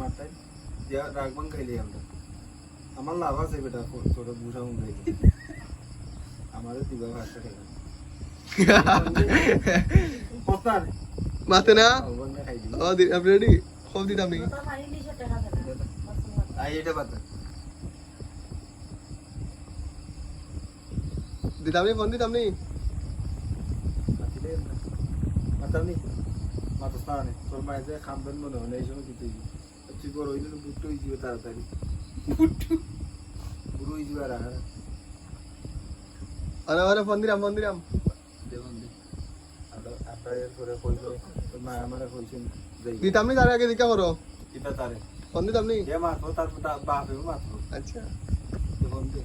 মারটাই দিয়া রাগবান খাইলি আমরা আমার লাভ আছে বেটা তোর বুঝা মুখ আমাদের দিবা ভাষা খাইলাম পোস্টার মাতে না ওভার খাই দিই ও দি আপনি রেডি খুব দিতাম নি আই এটা বাতা দিতাম নি ফোন দিতাম নি মাতানি মাতাস্তানে তোর মায়ের যে খামবেন মনে হয় এই সময় কিছু তুই বড় হইলে বুট্টু হয়ে যাবে তাড়াতাড়ি বুড়ো হয়ে যাবে আর আরে আরে ফোন দিলাম দেখুন আপনার এরপরে কইলো তোর মা আমারে কইছেন দিতাম নি তার আগে দিকা করো এটা তারে ফোন দিতাম নি এ মাত্র তারপর বাপ এ মাত্র আচ্ছা দেখুন দে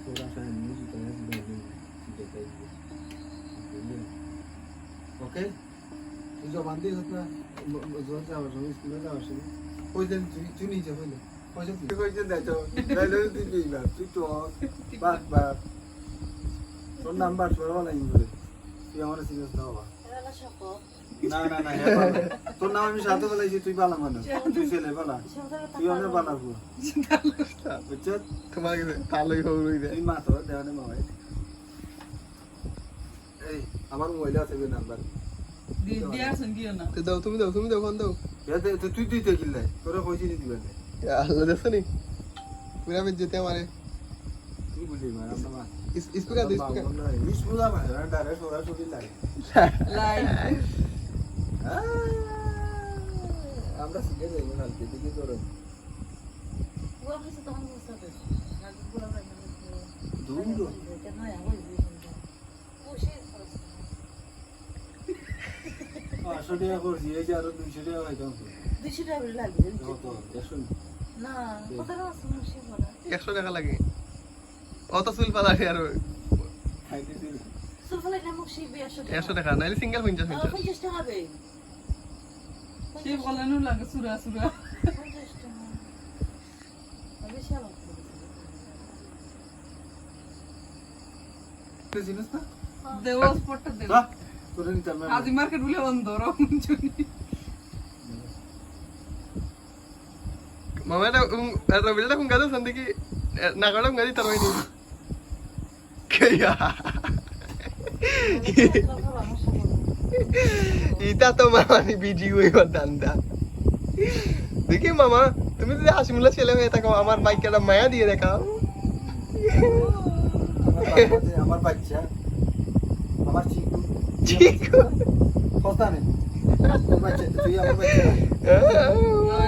তোরা সাহেব মিউজিক ওকে তুই জবান দিয়ে না জোর যাওয়ার সময় স্কুলে যাওয়ার সময় ওই দিন তুই নিজে হইলে তুই কইছেন দেখো তাইলে তুই বিবা তুই তো বাপ তোর নাম্বার সরবা নাই বলে তুই আমার সিরিয়াস দাও বা না তোর নাম আমি সাথে বলেছি তুই বালা মানুষ তুই ছেলে বালা তুই অনেক বানাবো বুঝছ তোমাকে তালই হই দে তুই মাত্র দেওয়ানে মামাই এই আমার মোবাইলে আছে বে নাম্বার তো দাও তুমি দাও ফোন দাও তুই দিতে কিল্লাই তোরা কইছি নি দিবেন আল্লাহ দেখছো নি পুরা মে যেতে আমারে তুই বলি মার আমরা মা স্পিকার দে স্পিকার ভাই ডাইরেক্ট ওরা ছবি লাগে আমরা শিখে যাই না হালকে দিকে তোর দূর 500 টাকা করছি এই যে আরো 200 টাকা হইতাম 200 টাকা লাগবে তো দেখুন না কত টাকা সমস্যা বলা 100 টাকা লাগে অত সুল পালা আর খাইতে দিন সুফলে না মুখ শিবে 100 টাকা নাইলে সিঙ্গেল 50 50 টাকা হবে সে বলেনও লাগে সুরা 50 টাকা আমি শালা তুই জিনিস না দেওয়া স্পটটা দেব যা তোরে নিতে আমরা আজি মার্কেট বলে বন্ধ রমজনি মামা এটা বিলটা কোন গাদো সন্দিকি না গড়ম গাদি তারই নি কেয়া ইতা তো মামা নি ভিডিও এ দান্দা দেখি মামা তুমি যদি হাসিমুল্লাহ ছেলে হয়ে থাকো আমার বাইকটা মায়া দিয়ে দেখাও আমার বাচ্চা আমার চিকু চিকু কথা নেই তোর বাচ্চা তুই আমার বাচ্চা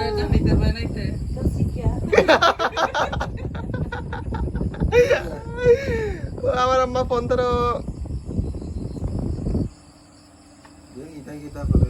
এটা নিতে বানাইতে তো শিখিয়া আমার আম্মা ফোন ধরো দেখি তাই কি তারপরে